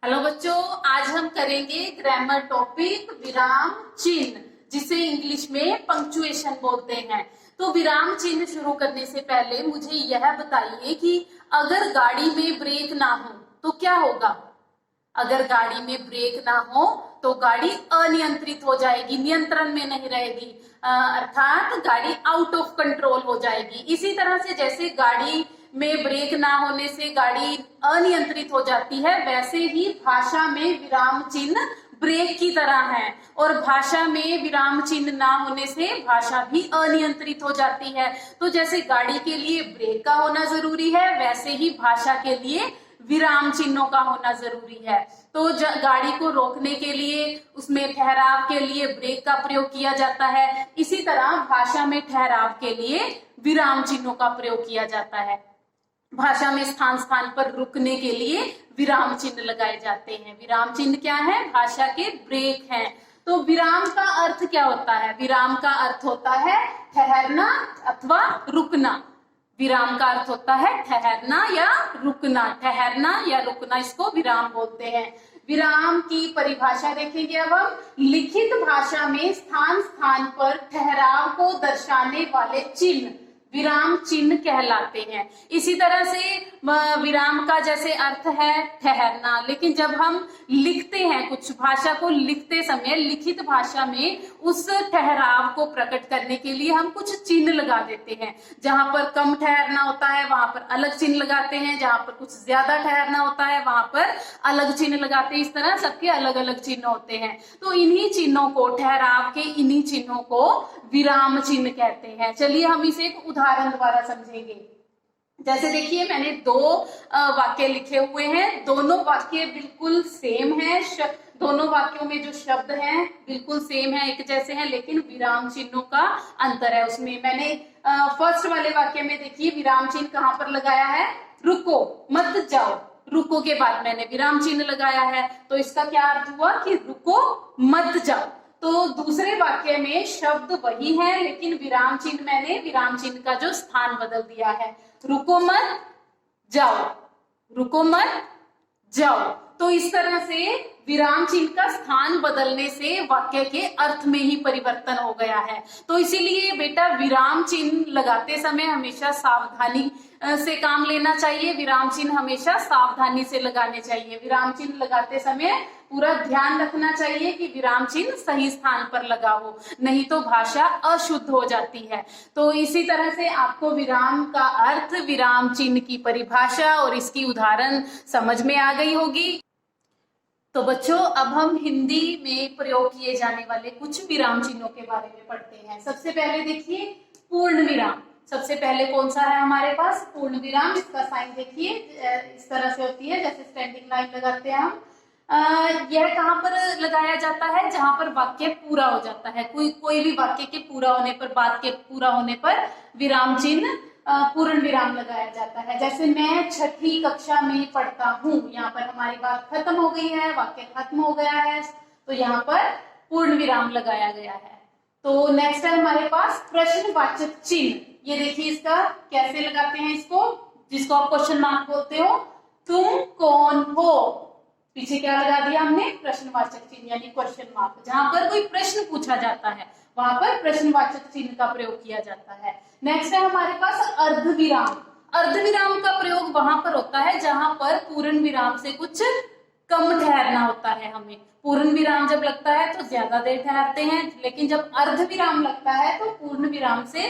Hello बच्चों, आज हम करेंगे ग्रामर टॉपिक विराम चिन्ह, जिसे इंग्लिश में पंक्चुएशन बोलते हैं। तो विराम चिन्ह शुरू करने से पहले मुझे यह बताइए कि अगर गाड़ी में ब्रेक ना हो तो क्या होगा। अगर गाड़ी में ब्रेक ना हो तो गाड़ी अनियंत्रित हो जाएगी, नियंत्रण में नहीं रहेगी, अर्थात गाड़ी आउट ऑफ कंट्रोल हो जाएगी। इसी तरह से जैसे गाड़ी में ब्रेक ना होने से गाड़ी अनियंत्रित हो जाती है, वैसे ही भाषा में विराम चिन्ह ब्रेक की तरह है। और भाषा में विराम चिन्ह ना होने से भाषा भी अनियंत्रित हो जाती है। तो जैसे गाड़ी के लिए ब्रेक का होना जरूरी है, वैसे ही भाषा के लिए विराम चिन्हों का होना जरूरी है। तो गाड़ी को रोकने के लिए, उसमें ठहराव के लिए ब्रेक का प्रयोग किया जाता है। इसी तरह भाषा में ठहराव के लिए विराम चिन्हों का प्रयोग किया जाता है। भाषा में स्थान स्थान पर रुकने के लिए विराम चिन्ह लगाए जाते हैं। विराम चिन्ह क्या है? भाषा के ब्रेक हैं। तो विराम का अर्थ क्या होता है? विराम का अर्थ होता है ठहरना अथवा रुकना। विराम का अर्थ होता है ठहरना या रुकना। ठहरना या रुकना, इसको विराम बोलते हैं। विराम की परिभाषा देखेंगे अब हम। लिखित भाषा में स्थान स्थान पर ठहराव को दर्शाने वाले चिन्ह विराम चिन्ह कहलाते हैं। इसी तरह से विराम का जैसे अर्थ है ठहरना, लेकिन जब हम लिखते हैं, कुछ भाषा को लिखते समय लिखित भाषा में उस ठहराव को प्रकट करने के लिए हम कुछ चिन्ह लगा देते हैं। जहां पर कम ठहरना होता है वहां पर अलग चिन्ह लगाते हैं, जहां पर कुछ ज्यादा ठहरना होता है वहां पर अलग चिन्ह लगाते हैं। इस तरह सबके अलग अलग चिन्ह होते हैं। तो इन्हीं चिन्हों को, ठहराव के इन्हीं चिन्हों को विराम चिन्ह कहते हैं। चलिए हम इसे एक उदाहरण द्वारा समझेंगे। जैसे देखिए, मैंने दो वाक्य लिखे हुए हैं। दोनों वाक्य बिल्कुल सेम हैं। दोनों वाक्यों में जो शब्द हैं बिल्कुल सेम है, एक जैसे हैं, लेकिन विराम चिन्हों का अंतर है उसमें। मैंने फर्स्ट वाले वाक्य में देखिए विराम चिन्ह कहां पर लगाया है? रुको, मत जाओ। रुको के बाद मैंने विराम चिन्ह लगाया है, तो इसका क्या अर्थ हुआ कि रुको मत जाओ। तो दूसरे वाक्य में शब्द वही है, लेकिन विराम चिन्ह, मैंने विराम चिन्ह का जो स्थान बदल दिया है। रुको मत जाओ, रुको मत जाओ। तो इस तरह से विराम चिन्ह का स्थान बदलने से वाक्य के अर्थ में ही परिवर्तन हो गया है। तो इसीलिए बेटा विराम चिन्ह लगाते समय हमेशा सावधानी से काम लेना चाहिए। विराम चिन्ह हमेशा सावधानी से लगाने चाहिए। विराम चिन्ह लगाते समय पूरा ध्यान रखना चाहिए कि विराम चिन्ह सही स्थान पर लगा हो, नहीं तो भाषा अशुद्ध हो जाती है। तो इसी तरह से आपको विराम का अर्थ, विराम चिन्ह की परिभाषा और इसकी उदाहरण समझ में आ गई होगी। तो बच्चों, अब हम हिंदी में प्रयोग किए जाने वाले कुछ विराम चिन्हों के बारे में पढ़ते हैं। सबसे पहले देखिए पूर्ण विराम। सबसे पहले कौन सा है हमारे पास? पूर्ण विराम। इसका साइन देखिए इस तरह से होती है, जैसे स्टैंडिंग लाइन लगाते हैं हम। यह कहाँ पर लगाया जाता है? जहां पर वाक्य पूरा हो जाता है। कोई भी वाक्य के पूरा होने पर, बात के पूरा होने पर विराम चिन्ह पूर्ण विराम लगाया जाता है। जैसे मैं छठी कक्षा में पढ़ता हूँ, यहाँ पर हमारी बात खत्म हो गई है, वाक्य खत्म हो गया है, तो यहाँ पर पूर्ण विराम लगाया गया है। तो नेक्स्ट है हमारे पास प्रश्नवाचक चिन्ह। ये देखिए इसका कैसे लगाते हैं इसको, जिसको आप क्वेश्चन मार्क बोलते हो। तुम कौन हो? पीछे क्या लगा दिया हमने? प्रश्नवाचक चिन्ह यानी क्वेश्चन मार्क। जहां पर कोई प्रश्न पूछा जाता है वहां पर प्रश्नवाचक चिन्ह का प्रयोग किया जाता है। नेक्स्ट है हमारे पास अर्धविराम। अर्धविराम का प्रयोग वहां पर होता है जहां पर पूर्ण विराम से कुछ कम ठहरना होता है। हमें पूर्ण विराम जब लगता है तो ज्यादा देर ठहरते हैं, लेकिन जब अर्धविराम लगता है तो पूर्ण विराम से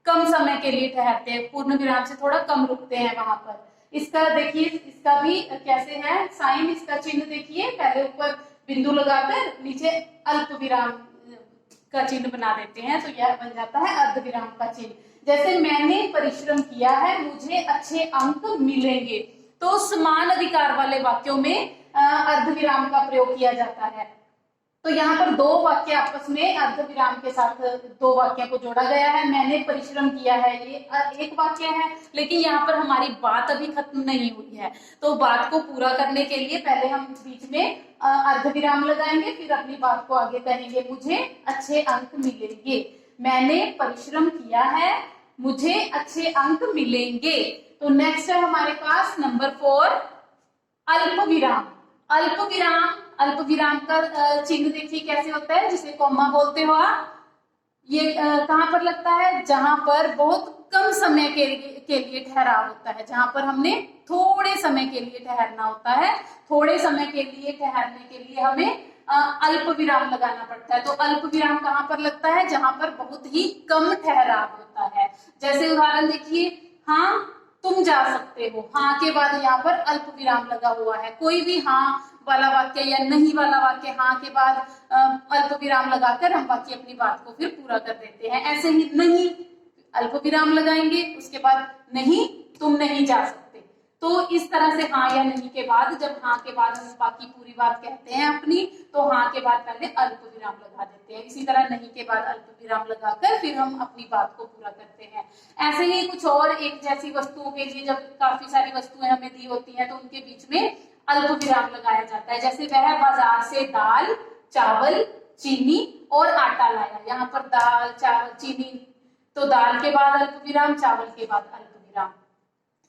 कम समय के लिए ठहरते हैं, पूर्ण विराम से थोड़ा कम रुकते हैं वहां पर। इसका देखिए, इसका भी कैसे है साइन, इसका चिन्ह देखिए, पहले ऊपर बिंदु लगाकर नीचे अल्प विराम का चिन्ह बना देते हैं, तो यह बन जाता है अर्धविराम का चिन्ह। जैसे मैंने परिश्रम किया है, मुझे अच्छे अंक मिलेंगे। तो समान अधिकार वाले वाक्यों में अर्धविराम का प्रयोग किया जाता है। तो यहाँ पर दो वाक्य आपस में अर्धविराम के साथ दो वाक्यों को जोड़ा गया है। मैंने परिश्रम किया है, ये एक वाक्य है, लेकिन यहाँ पर हमारी बात अभी खत्म नहीं हुई है। तो बात को पूरा करने के लिए पहले हम बीच में अर्धविराम लगाएंगे, फिर अपनी बात को आगे कहेंगे। मुझे अच्छे अंक मिलेंगे। मैंने परिश्रम किया है, मुझे अच्छे अंक मिलेंगे। तो नेक्स्ट है हमारे पास नंबर 4 अल्प विराम। अल्प विराम, अल्प विराम का चिन्ह देखिए कैसे होता है, जिसे कॉमा बोलते हो आप। ये कहाँ पर लगता है, जहां पर बहुत कम समय के लिए ठहराव होता है, जहां पर हमने थोड़े समय के लिए ठहरना होता है। थोड़े समय के लिए ठहरने के लिए हमें अल्प विराम लगाना पड़ता है। तो अल्प विराम कहाँ पर लगता है, जहां पर बहुत ही कम ठहराव होता है। जैसे उदाहरण देखिए, हाँ तुम जा सकते हो, हाँ के बाद यहाँ पर अल्प विराम लगा हुआ है। कोई भी हाँ वाला वाक्य या नहीं वाला वाक्य, हाँ के बाद अल्प विराम लगाकर हम बाकी अपनी बात को फिर पूरा कर देते हैं। ऐसे ही नहीं, अल्प विराम लगाएंगे, उसके बाद नहीं तुम नहीं जा सकते। तो इस तरह से हाँ या नहीं के बाद, जब हाँ के बाद हम बाकी पूरी बात कहते हैं अपनी, तो हाँ के बाद पहले अल्प विराम लगा देते हैं। इसी तरह नहीं के बाद अल्प विराम लगाकर फिर हम अपनी बात को पूरा करते हैं। ऐसे ही कुछ और एक जैसी वस्तुओं के लिए, जब काफी सारी वस्तुएं हमें दी होती हैं तो उनके बीच में अल्प विराम लगाया जाता है। जैसे वह बाजार से दाल, चावल, चीनी और आटा लाया। यहाँ पर दाल, चावल, चीनी, तो दाल के बाद अल्प विराम, चावल के बाद अल्प विराम,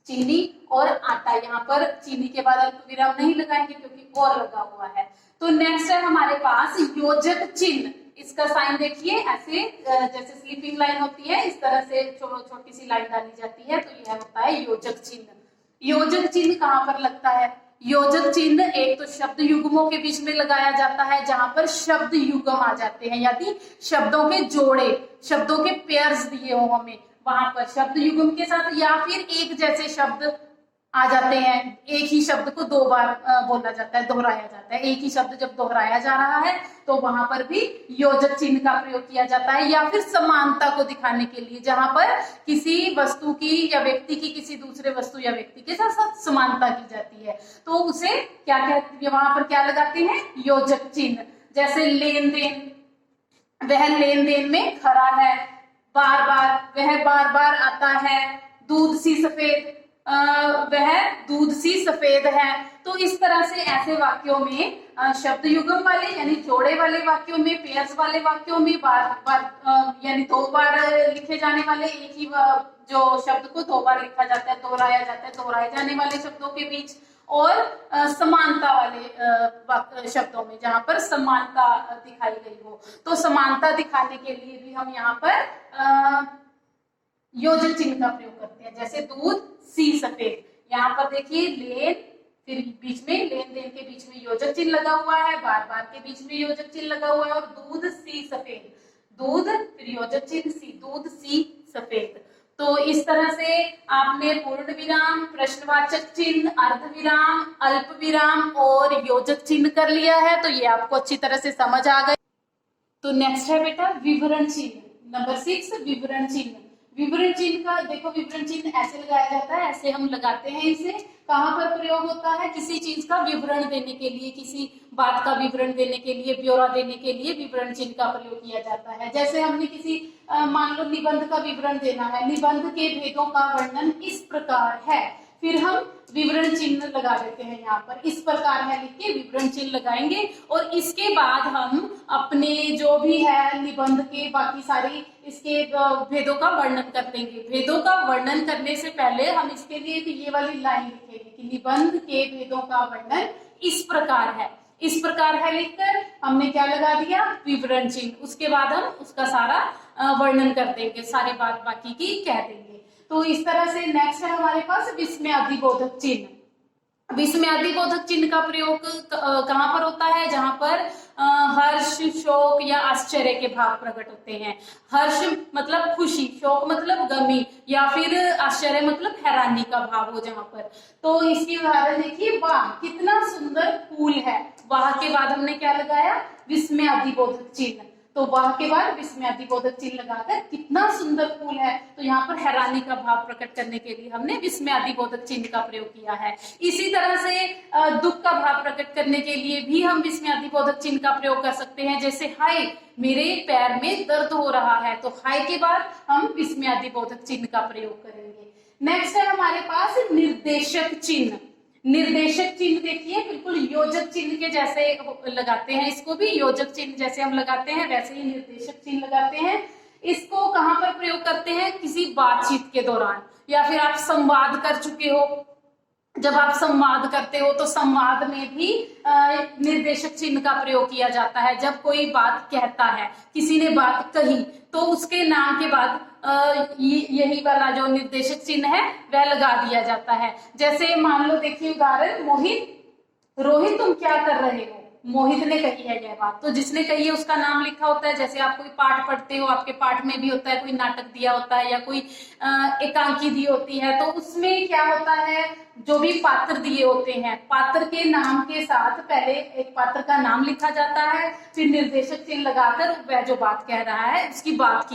चीनी और आटा। यहाँ पर चीनी के बाद अल्प विराम नहीं लगाएंगे क्योंकि और लगा हुआ है। तो नेक्स्ट है हमारे पास योजक चिन्ह। इसका साइन देखिए ऐसे, जैसे स्लीपिंग लाइन होती है इस तरह से छोटी सी लाइन डाली जाती है, तो यह होता है योजक चिन्ह। योजक चिन्ह कहाँ पर लगता है, योजक चिन्ह एक तो शब्द युग्मों के बीच में लगाया जाता है, जहां पर शब्द युग्म आ जाते हैं, यानी शब्दों के जोड़े, शब्दों के पेयर्स दिए हो हमें, वहां पर शब्द युग्म के साथ, या फिर एक जैसे शब्द आ जाते हैं। एक ही शब्द को दो बार बोला जाता है, दोहराया जाता है। एक ही शब्द जब दोहराया जा रहा है तो वहां पर भी योजक चिन्ह का प्रयोग किया जाता है। या फिर समानता को दिखाने के लिए, जहां पर किसी वस्तु की या व्यक्ति की किसी दूसरे वस्तु या व्यक्ति के साथ समानता की जाती है, तो उसे क्या कहते हैं, वहां पर क्या लगाते हैं, योजक चिन्ह। जैसे लेन देन, वह लेन देन में खरा है। बार बार, वह बार बार आता है। दूध सी सफेद, वह दूध सी सफेद है। तो इस तरह से ऐसे वाक्यों में शब्द युग्म वाले यानी जोड़े वाले वाक्यों में, पेयर्स वाले वाक्यों में बार बार यानी दो बार लिखे जाने वाले, एक ही जो शब्द को दो बार लिखा जाता है, दोहराया जाता है, दोहराए जाने वाले शब्दों के बीच, और समानता वाले शब्दों में जहां पर समानता दिखाई गई हो। तो समानता दिखाने के लिए भी हम यहाँ पर योजक चिन्ह का प्रयोग करते हैं। जैसे दूध सी सफेद, यहाँ पर देखिए लेन, फिर बीच में लेन देन के बीच में योजक चिन्ह लगा हुआ है, बार बार के बीच में योजक चिन्ह लगा हुआ है, और दूध सी सफेद, दूध फिर योजक चिन्ह सी, दूध सी सफेद। तो इस तरह से आपने पूर्ण विराम, प्रश्नवाचक चिन्ह, अर्ध विराम, अल्प विराम और योजक चिन्ह कर लिया है। तो ये आपको अच्छी तरह से समझ आ गई। तो नेक्स्ट है बेटा विवरण चिन्ह, नंबर 6 विवरण चिन्ह। विवरण चिन्ह का देखो, विवरण चिन्ह ऐसे लगाया जाता है, ऐसे हम लगाते हैं इसे। कहाँ पर प्रयोग होता है, किसी चीज का विवरण देने के लिए, किसी बात का विवरण देने के लिए, ब्यौरा देने के लिए विवरण चिन्ह का प्रयोग किया जाता है। जैसे हमने किसी मान लो निबंध का विवरण देना है, निबंध के भेदों का वर्णन इस प्रकार है, फिर हम विवरण चिन्ह लगा देते हैं। यहाँ पर इस प्रकार है लिख के विवरण चिन्ह लगाएंगे, और इसके बाद हम अपने जो भी है निबंध के बाकी सारी इसके भेदों का वर्णन कर देंगे। भेदों का वर्णन करने से पहले हम इसके लिए ये वाली लाइन लिखेंगे कि निबंध के भेदों का वर्णन इस प्रकार है। इस प्रकार है लिखकर हमने क्या लगा दिया, विवरण चिन्ह। उसके बाद हम उसका सारा वर्णन कर देंगे, सारी बात बाकी की कह देंगे। तो इस तरह से नेक्स्ट है हमारे पास विस्मयादिबोधक चिन्ह। विस्मयादिबोधक चिन्ह का प्रयोग कहाँ पर होता है, जहां पर हर्ष, शोक या आश्चर्य के भाव प्रकट होते हैं। हर्ष मतलब खुशी, शोक मतलब गमी, या फिर आश्चर्य मतलब हैरानी का भाव हो जहां पर। तो इसकी उदाहरण देखिए, वाह कितना सुंदर फूल है। वाह के बाद हमने क्या लगाया, विस्मयादिबोधक चिन्ह। तो वाह के बाद विस्मयादिबोधक चिन्ह लगाकर कितना सुंदर फूल है, तो यहाँ पर हैरानी का भाव प्रकट करने के लिए हमने विस्मयादिबोधक चिन्ह का प्रयोग किया है। इसी तरह से दुख का भाव प्रकट करने के लिए भी हम विस्मयादिबोधक चिन्ह का प्रयोग कर सकते हैं। जैसे हाय मेरे पैर में दर्द हो रहा है, तो हाय के बाद हम विस्मयादिबोधक चिन्ह का प्रयोग करेंगे। नेक्स्ट है हमारे पास निर्देशक चिन्ह। निर्देशक चिन्ह देखिए बिल्कुल योजक चिन्ह के जैसे लगाते हैं, इसको भी योजक चिन्ह जैसे हम लगाते हैं वैसे ही निर्देशक चिन्ह लगाते हैं। इसको कहां पर प्रयोग करते हैं, किसी बातचीत के दौरान, या फिर आप संवाद कर चुके हो जब आप संवाद करते हो तो संवाद में भी निर्देशक चिन्ह का प्रयोग किया जाता है। जब कोई बात कहता है, किसी ने बात कही, तो उसके नाम के बाद यही वाला जो निर्देशक चिन्ह है वह लगा दिया जाता है। जैसे मान लो, देखिए उदाहरण, मोहित, रोहित तुम क्या कर रहे हो। मोहित ने कही है यह बात, तो जिसने कही है उसका नाम लिखा होता है। जैसे आप कोई पाठ पढ़ते हो, आपके पाठ में भी होता है, कोई नाटक दिया होता है या कोई एकांकी दी होती है, तो उसमें क्या होता है, जो भी पात्र दिए होते हैं, पात्र के नाम के साथ पहले एक पात्र का नाम लिखा जाता है, फिर निर्देशक चिन्ह लगाकर वह जो बात कह रहा है उसकी बात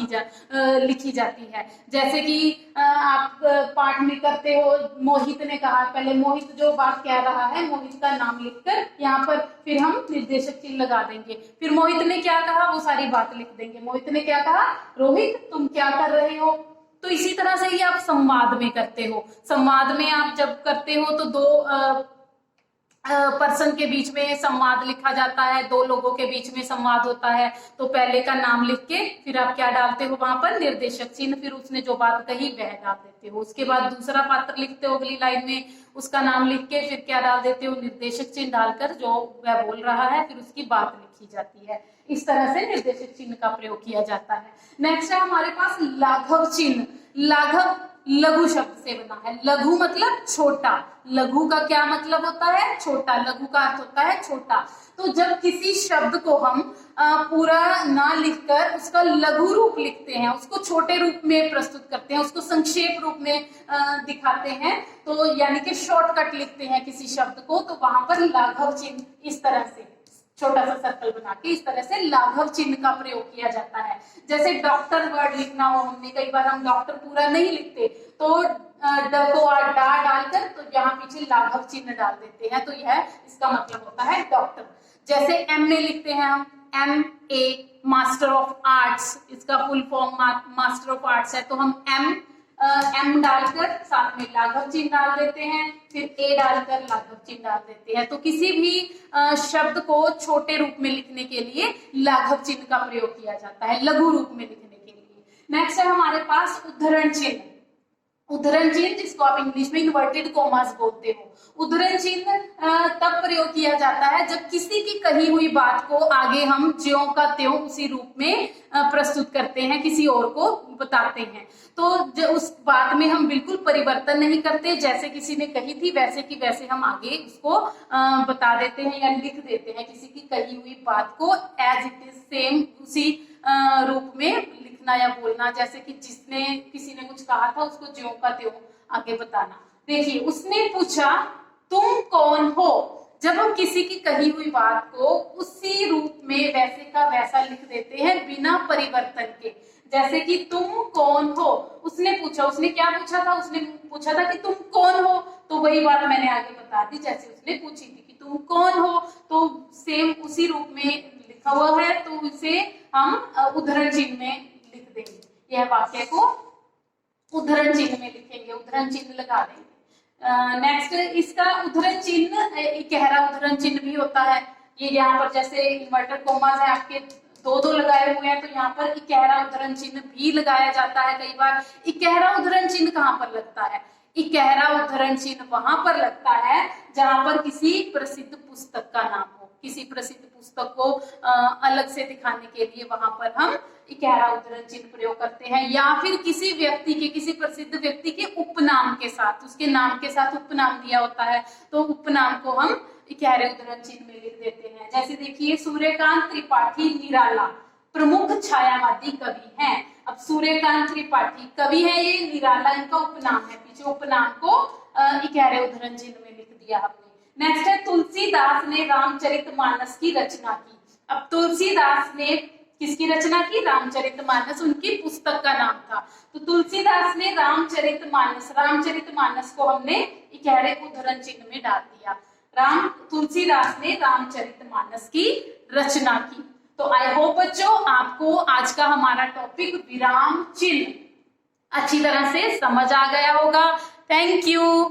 लिखी जाती है। जैसे कि आप पाठ में करते हो, मोहित ने कहा, पहले मोहित जो बात कह रहा है, मोहित का नाम लिखकर यहाँ पर फिर हम निर्देशक चिन्ह लगा देंगे। फिर मोहित ने क्या कहा वो सारी बात लिख देंगे। मोहित ने क्या कहा, रोहित तुम क्या कर रहे हो। तो इसी तरह से ही आप संवाद में करते हो। संवाद में आप जब करते हो तो दो पर्सन के बीच में संवाद लिखा जाता है, दो लोगों के बीच में संवाद होता है। तो पहले का नाम लिख के फिर आप क्या डालते हो वहां पर, निर्देशक चिन्ह, फिर उसने जो बात कही वह डाल देते हो। उसके बाद दूसरा पात्र लिखते हो अगली लाइन में, उसका नाम लिख के फिर क्या डाल देते हो, निर्देशक चिन्ह डालकर जो वह बोल रहा है फिर उसकी बात लिखी जाती है। इस तरह से निर्देशक चिन्ह का प्रयोग किया जाता है। नेक्स्ट है हमारे पास लाघव चिन्ह। लाघव लघु शब्द से बना है। लघु मतलब छोटा, लघु का क्या मतलब होता है, छोटा। लघु का अर्थ होता है छोटा। तो जब किसी शब्द को हम पूरा ना लिखकर उसका लघु रूप लिखते हैं, उसको छोटे रूप में प्रस्तुत करते हैं, उसको संक्षेप रूप में दिखाते हैं, तो यानी कि शॉर्टकट लिखते हैं किसी शब्द को, तो वहां पर लाघव चिन्ह इस तरह से छोटा सा सर्कल बना के इस तरह से लाघव चिन्ह का प्रयोग किया जाता है। जैसे डॉक्टर वर्ड लिखना हो, हमने कई बार हम डॉक्टर पूरा नहीं लिखते, तो ड को डा डालकर तो यहाँ पीछे लाघव चिन्ह डाल देते हैं, तो यह इसका मतलब होता है डॉक्टर। जैसे एमए लिखते हैं हम, MA मास्टर ऑफ आर्ट्स, इसका full form master of arts है, तो हम एम डालकर साथ में लाघव चिन्ह डाल देते हैं, फिर ए डालकर लाघव चिन्ह डाल देते हैं। तो किसी भी शब्द को छोटे रूप में लिखने के लिए लाघव चिन्ह का प्रयोग किया जाता है, लघु रूप में लिखने के लिए। नेक्स्ट है हमारे पास उद्धरण चिन्ह। उद्धरण चिन्ह जिसको आप इंग्लिश में इन्वर्टेड कॉमास बोलते हो। उद्धरण चिन्ह तब प्रयोग किया जाता है जब किसी की कही हुई बात को आगे हम ज्यों का त्यों उसी रूप में प्रस्तुत करते हैं, किसी और को बताते हैं। तो उस बात में हम बिल्कुल परिवर्तन नहीं करते, जैसे किसी ने कही थी वैसे की वैसे हम आगे उसको बता देते हैं या लिख देते हैं। किसी की कही हुई बात को एज इट इज सेम उसी रूप में लिखना या बोलना, जैसे कि किसी ने कुछ कहा था उसको ज्यों का त्यों आगे बताना। देखिए, उसने पूछा तुम कौन हो। जब हम किसी की कही हुई बात को उसी रूप में वैसे का वैसा लिख देते हैं बिना परिवर्तन के। जैसे कि तुम कौन हो, उसने पूछा, उसने क्या पूछा था, उसने पूछा था कि तुम कौन हो, तो वही बात मैंने आगे बता दी जैसे उसने पूछी थी कि तुम कौन हो, तो सेम उसी रूप में लिखा हुआ है, तो इसे हम उद्धरण चिन्ह में लिख देंगे। यह वाक्य को उद्धरण चिन्ह में लिखेंगे, उद्धरण चिन्ह लगा देंगे। नेक्स्ट इसका उद्धरण चिन्ह गहरा उद्धरण चिन्ह भी होता है। ये यहाँ पर जैसे इन्वर्टेड कॉमास है आपके दो लगाए हुए हैं, तो यहाँ पर इकहरा उद्धरण चिन्ह भी लगाया जाता है कई बार। इकहरा उद्धरण चिन्ह कहाँ पर लगता है, इकहरा उद्धरण चिन्ह वहां पर लगता है जहां पर किसी प्रसिद्ध पुस्तक का नाम हो, किसी प्रसिद्ध पुस्तक को अलग से दिखाने के लिए वहां पर हम इकहरा उद्धरण चिन्ह प्रयोग करते हैं। या फिर किसी व्यक्ति के, किसी प्रसिद्ध व्यक्ति के उपनाम के साथ, उसके नाम के साथ उपनाम दिया होता है, तो उपनाम को हम इकहरे उद्धरण चिन्ह में लिख देते हैं। जैसे देखिए, सूर्यकांत त्रिपाठी निराला प्रमुख छायावादी कवि हैं। अब सूर्यकांत त्रिपाठी कवि है, ये निराला इनका उपनाम है, पीछे उपनाम को इकहरे उद्धरण चिन्ह में लिख दिया हमने। नेक्स्ट है तुलसीदास ने रामचरितमानस की रचना की। अब तुलसीदास ने किसकी रचना की, रामचरितमानस, उनकी पुस्तक का नाम था। तो तुलसीदास ने रामचरितमानस को हमने इकहरे उद्धरण चिन्ह में डाल दिया। तुलसीदास ने रामचरितमानस की रचना की। तो आई होप बच्चों आपको आज का हमारा टॉपिक विराम चिन्ह अच्छी तरह से समझ आ गया होगा। Thank you.